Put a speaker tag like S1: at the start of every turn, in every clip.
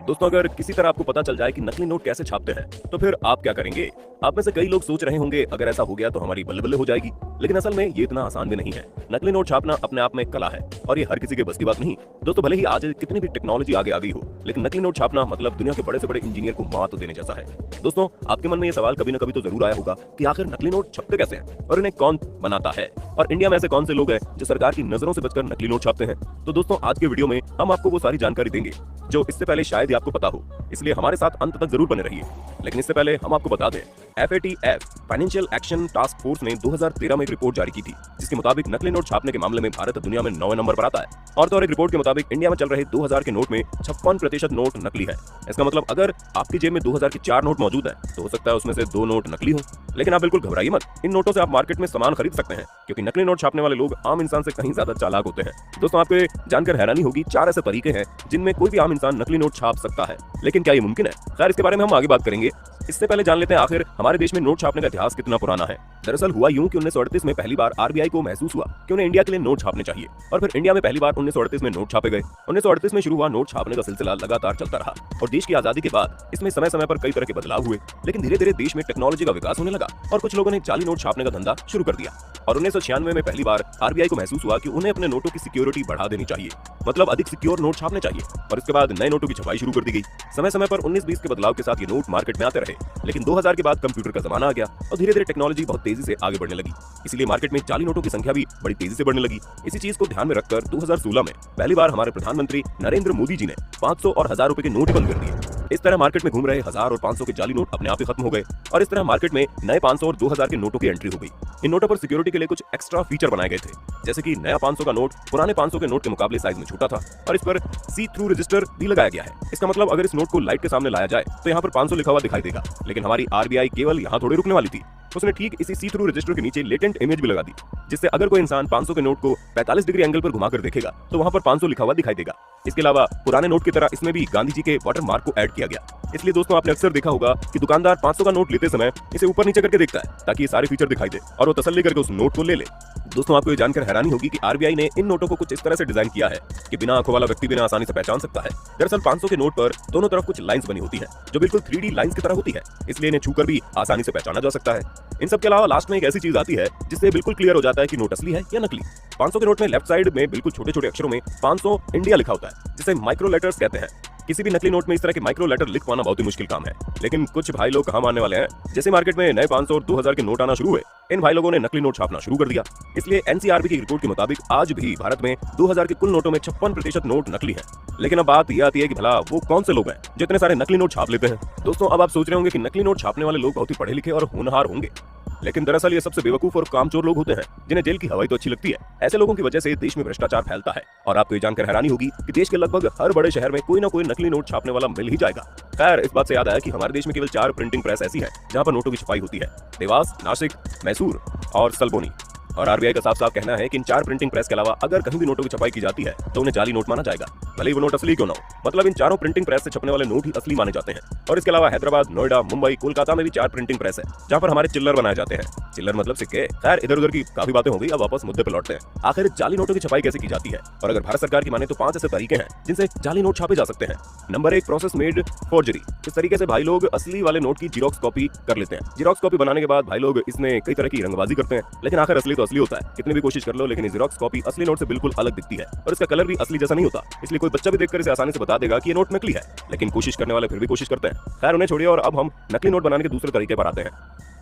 S1: दोस्तों, अगर किसी तरह आपको पता चल जाए कि नकली नोट कैसे छापते हैं, तो फिर आप क्या करेंगे? आप में से कई लोग सोच रहे होंगे अगर ऐसा हो गया तो हमारी बल्ले बल्ले हो जाएगी। लेकिन असल में ये इतना आसान भी नहीं है। नकली नोट छापना अपने आप में कला है और ये हर किसी के बस की बात नहीं। दोस्तों, भले ही आज कितनी भी टेक्नोलॉजी आगे आ गई हो, लेकिन नकली नोट छापना मतलब दुनिया के बड़े से बड़े इंजीनियर को मात देने जैसा है। दोस्तों, आपके मन में ये सवाल कभी न कभी तो जरूर आया होगा कि आखिर नकली नोट छपते कैसे हैं और इन्हें कौन बनाता है, और इंडिया में ऐसे कौन से लोग हैं जो सरकार की नजरों से बचकर नकली नोट छापते हैं। तो दोस्तों, आज के वीडियो में हम आपको वो सारी जानकारी देंगे जो इससे पहले शायद ही आपको पता हो, इसलिए हमारे साथ अंत तक जरूर बने रहिए। लेकिन इससे पहले हम आपको बता दें, FATF financial action task force ने 2013 में एक रिपोर्ट जारी की थी, जिसके मुताबिक नकली नोट छापने के मामले में भारत दुनिया में 9वें नंबर पर आता है। और तो और एक रिपोर्ट के मुताबिक इंडिया में चल रहे 2000 के नोट में 56% नोट नकली है। इसका मतलब अगर आपकी जेब में 2000 के 4 नोट मौजूद है तो हो सकता है उसमें से 2 नोट नकली हो। लेकिन आप बिल्कुल घबराइए मत, इन नोटों से आप मार्केट में सामान खरीद सकते हैं, क्योंकि नकली नोट छापने वाले लोग आम इंसान से कहीं ज्यादा चालाक होते हैं। दोस्तों, आपको ये जानकर हैरानी होगी, 4 ऐसे तरीके हैं जिनमें कोई भी आम इंसान नकली नोट छाप सकता है। लेकिन क्या ये मुमकिन है? खैर, इसके बारे में हम आगे बात करेंगे। इससे पहले जान लेते हैं आखिर हमारे देश में नोट छापने का इतिहास कितना पुराना है। दरअसल हुआ यूं कि 1938 में पहली बार RBI को महसूस हुआ कि उन्हें इंडिया के लिए नोट छापने चाहिए, और फिर इंडिया में पहली बार 1938 में नोट छापे गए। 1938 में शुरू हुआ नोट छापने का सिलसिला लगातार चलता रहा, और देश की आजादी के बाद इसमें समय समय पर कई तरह के बदलाव हुए। लेकिन धीरे धीरे देश में टेक्नोलॉजी का विकास होने लगा और कुछ लोगों ने जाली नोट छापने का धंधा शुरू कर दिया। और 1996 में पहली बार RBI को महसूस हुआ कि उन्हें अपने नोटों की सिक्योरिटी बढ़ा देनी चाहिए, मतलब अधिक सिक्योर नोट छापने चाहिए, और इसके बाद नए नोटों की छपाई शुरू कर दी गई। समय समय पर 19-20 के बदलाव के साथ ये नोट मार्केट में आते रहे। लेकिन 2000 के बाद कंप्यूटर का जमाना आ गया और धीरे धीरे टेक्नोलॉजी बहुत तेजी से आगे बढ़ने लगी, इसीलिए मार्केट में जाली नोटों की संख्या भी बड़ी तेजी से बढ़ने लगी। इसी चीज को ध्यान में रखकर 2016 में पहली बार हमारे प्रधानमंत्री नरेंद्र मोदी जी ने 500 और 1000 रुपए के नोट बंद कर दिए। इस तरह मार्केट में घूम रहे 1000 और 500 के जाली नोट अपने आप ही खत्म हो गए, और इस तरह मार्केट में नए 500 और 2000 के नोटों की एंट्री हो गई। इन नोटों पर सिक्योरिटी के लिए कुछ एक्स्ट्रा फीचर बनाए गए थे, जैसे कि नया 500 का नोट पुराने 500 के नोट के मुकाबले साइज में छोटा था, और इस पर सी थ्रू रजिस्टर भी लगाया गया है। इसका मतलब अगर इस नोट को लाइट के सामने लाया जाए तो यहाँ पर 500 लिखा हुआ दिखाई देगा। लेकिन हमारी RBI केवल यहाँ थोड़ी रुकने वाली थी, उसने ठीक इसी सी थ्रू रजिस्टर के नीचे लेटेंट इमेज भी लगा दी, जिससे अगर कोई इंसान 500 के नोट को 45 डिग्री एंगल पर घुमाकर देखेगा तो वहां पर 500 लिखा हुआ दिखाई देगा। इसके अलावा पुराने नोट की तरह इसमें भी गांधी जी के वाटर मार्क को ऐड किया गया। इसलिए दोस्तों, आपने अक्सर देखा होगा कि दुकानदार 500 का नोट लेते समय इसे ऊपर नीचे करके देखता है, ताकि ये सारे फीचर दिखाई दे और वो तसल्ली करके उस नोट को ले ले। दोस्तों, आपको ये जानकर हैरानी होगी कि RBI ने इन नोटों को कुछ इस तरह से डिजाइन किया है कि बिना आंखों वाला व्यक्ति भी आसानी से पहचान सकता है। दरअसल 500 के नोट पर दोनों तरफ कुछ लाइंस बनी होती है, जो बिल्कुल 3D लाइंस की तरह होती है, इसलिए इन्हें छूकर भी आसानी से पहचाना जा सकता है। इन सब के अलावा लास्ट में एक ऐसी चीज आती है जिससे बिल्कुल क्लियर हो जाता है कि नोट असली है या नकली। 500 के नोट में लेफ्ट साइड में बिल्कुल छोटे छोटे अक्षरों में 500 इंडिया लिखा होता है, जिसे माइक्रो लेटर्स कहते हैं। किसी भी नकली नोट में इस तरह के माइक्रो लेटर लिख पाना बहुत ही मुश्किल काम है। लेकिन कुछ भाई लोग कहां मानने वाले हैं, जैसे मार्केट में नए 500 और 2000 के नोट आना शुरू हुए, इन भाई लोगों ने नकली नोट छापना शुरू कर दिया। इसलिए NCRB की रिपोर्ट के मुताबिक आज भी भारत में 2000 के कुल नोटों में 56% नोट नकली हैं। लेकिन अब बात यह आती है कि भला वो कौन से लोग हैं जो इतने सारे नकली नोट छाप लेते हैं। दोस्तों, अब आप सोच रहे होंगे कि नकली नोट छापने वाले लोग बहुत ही पढ़े लिखे और होनहार होंगे, लेकिन दरअसल ये सबसे बेवकूफ और कामचोर लोग होते हैं, जिन्हें जेल की हवाई तो अच्छी लगती है। ऐसे लोगों की वजह से देश में भ्रष्टाचार फैलता है, और आपको ये जानकर हैरानी होगी कि देश के लगभग हर बड़े शहर में कोई ना कोई नकली नोट छापने वाला मिल ही जाएगा। खैर, इस बात से याद आया कि हमारे देश में केवल 4 प्रिंटिंग प्रेस ऐसी है जहां पर नोटों की छपाई होती है: देवास, नासिक, मैसूर और सलबोनी। और RBI का साफ साफ कहना है कि इन 4 प्रिंटिंग प्रेस के अलावा अगर कहीं भी नोटों की छपाई की जाती है तो उन्हें जाली नोट माना जाएगा, भले ही वो नोट असली क्यों ना हो। मतलब इन चारों प्रिंटिंग प्रेस से छपने वाले नोट ही असली माने जाते हैं। और इसके अलावा हैदराबाद, नोएडा, मुंबई, कोलकाता में भी 4 प्रिंटिंग प्रेस है जहां पर हमारे चिल्लर बनाए जाते हैं। चिल्लर मतलब सिक्के। खैर, इधर उधर की काफी बातें हो गई, अब वापस मुद्दे पर लौटते हैं। आखिर जाली नोटों की छपाई कैसे की जाती है, और अगर भारत सरकार की माने तो 5 ऐसे तरीके हैं जिनसे जाली नोट छापे जा सकते हैं। Number 1, process made forgery. इस तरीके से भाई लोग असली वाले नोट की जीरोक्स कॉपी कर लेते हैं। जीरोक्स कॉपी बनाने के बाद भाई लोग इसमें कई तरह की रंगबाजी करते हैं, लेकिन आखिर असली तो असली होता है। कितनी भी कोशिश कर लो, लेकिन जीरोक्स कॉपी असली नोट से बिल्कुल अलग दिखती है, और इसका कलर भी असली जैसा नहीं होता। इसलिए कोई बच्चा भी देखकर इसे आसानी से बता देगा कि ये नोट नकली है, लेकिन कोशिश करने वाले फिर भी कोशिश करते हैं। खैर, उन्हें छोड़िए और अब हम नकली नोट बनाने के दूसरे तरीके पर आते हैं।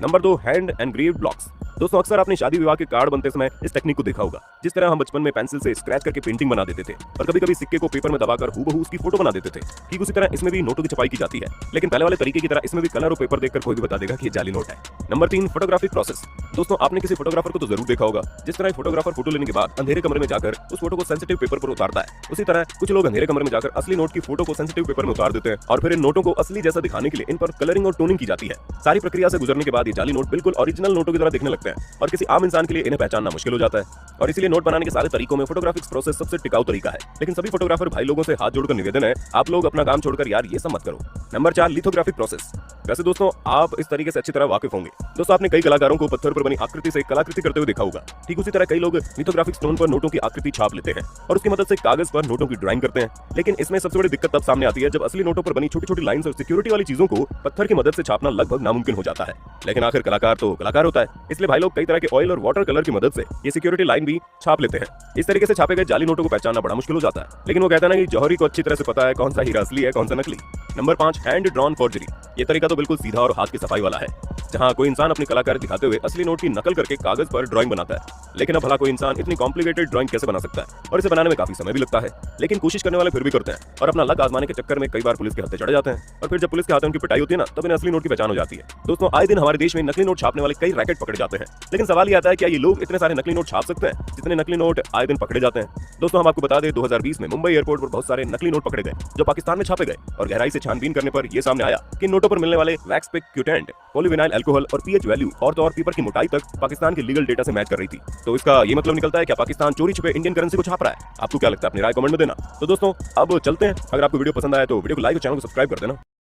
S1: Number 2, hand engraved blocks. दोस्तों, अक्सर आपने शादी विवाह के कार्ड बनते समय इस टेक्निक को देखा होगा, जिस तरह हम बचपन में पेंसिल से स्क्रैच करके पेंटिंग बना देते थे, और कभी कभी सिक्के को पेपर में दबाकर हूबहू उसकी फोटो बना देते थे। ठीक उसी तरह इसमें भी नोटों की छपाई की जाती है, लेकिन पहले वाले तरीके की तरह इसमें भी कलर और पेपर देखकर कोई भी बता देगा कि ये जाली नोट है। Number 3, photographic process. दोस्तों, आपने किसी फोटोग्राफर को तो जरूर देखा होगा, जिस तरह फोटोग्राफर फोटो लेने के बाद अंधेरे कमरे में जाकर उस फोटो को सेंसिटिव पेपर पर उतारता है, उसी तरह कुछ लोग अंधेरे कमरे में जाकर असली नोट की फोटो को सेंसिटिव पेपर में उतार देते हैं, और फिर इन नोटों को असली जैसा दिखाने के लिए इन पर कलरिंग और टोनिंग की जाती है। सारी प्रक्रिया से गुजरने के बाद ये जाली नोट बिल्कुल ओरिजिनल नोटों की तरह दिखने लगते हैं, और किसी आम इंसान के लिए इन्हें पहचानना मुश्किल हो जाता है। और इसीलिए नोट बनाने के सारे तरीकों में फोटोग्राफिक प्रोसेस सबसे टिकाऊ तरीका है। लेकिन सभी फोटोग्राफर भाई लोगों से हाथ जोड़कर निवेदन है, आप लोग अपना काम छोड़कर यार ये सब मत करो। Number 4, lithographic process. वैसे दोस्तों आप इस तरीके से अच्छी तरह वाकिफ होंगे। दोस्तों आपने कई कलाकारों को पत्थर पर बनी आकृति से कलाकृति करते हुए देखा होगा। ठीक उसी तरह कई लोग लिथोग्राफिक स्टोन पर नोटों की आकृति छाप लेते हैं और उसकी मदद से कागज पर नोटों की ड्राइंग करते हैं। लेकिन इसमें सबसे बड़ी दिक्कत तब सामने आती है जब असली नोटों पर बनी छोटी छोटी लाइंस और सिक्योरिटी वाली चीजों को पत्थर की मदद से छापना लगभग नामुमकिन हो जाता है। लेकिन आखिर कलाकार तो कलाकार होता है, इसलिए भाई लोग कई तरह के ऑयल और वाटर कलर की मदद से ये सिक्योरिटी लाइन भी छाप लेते हैं। इस तरीके से छापे गए जाली नोटों को पहचानना बड़ा मुश्किल हो जाता है। लेकिन वो कहता है ना कि जौहरी को अच्छी तरह से पता है कौन सा हीरा असली है कौन सा नकली। Number 5, hand drawn forgery. ये तरीका तो बिल्कुल सीधा और हाथ की सफाई वाला है, जहां कोई इंसान अपनी कलाकारी दिखाते हुए असली नोट की नकल करके कागज पर ड्राइंग बनाता है। लेकिन अब भला कोई इंसान इतनी कॉम्प्लिकेटेड ड्राइंग कैसे बना सकता है, और इसे बनाने में काफी समय भी लगता है। लेकिन कोशिश करने वाले फिर भी करते हैं और अपना लक आजमाने के चक्कर में कई बार पुलिस के हत्थे चढ़ जाते हैं। और फिर जब पुलिस के हाथों उनकी पिटाई होती है ना, तब इन्हें असली नोट की पहचान हो जाती है। दोस्तों आए दिन हमारे देश में नकली नोट छापने वाले कई रैकेट पकड़े जाते हैं। लेकिन सवाल ये आता है क्या ये लोग इतने सारे नकली नोट छाप सकते हैं जितने नकली नोट आए दिन पकड़े जाते हैं। दोस्तों हम आपको बता दें 2020 में मुंबई एयरपोर्ट पर बहुत सारे नकली नोट पकड़े गए जो पाकिस्तान में छापे गए, और गहराई से छानबीन करने पर यह सामने आया कि नोटों पर मिलने वाले वैक्स पिक क्यूटेंट, पॉलीविनाइल अल्कोहल और पीएच वैल्यू और तो और पेपर की मोटाई तक पाकिस्तान के लीगल डेटा से मैच कर रही थी। तो इसका ये मतलब निकलता है क्या पाकिस्तान चोरी छुपे इंडियन करेंसी को छाप रहा है? आपको क्या लगता है? अपनी राय कमेंट में देना। तो दोस्तों अब चलते हैं। अगर आपको वीडियो पसंद आया तो वीडियो को लाइक और चैनल को सब्सक्राइब कर देना।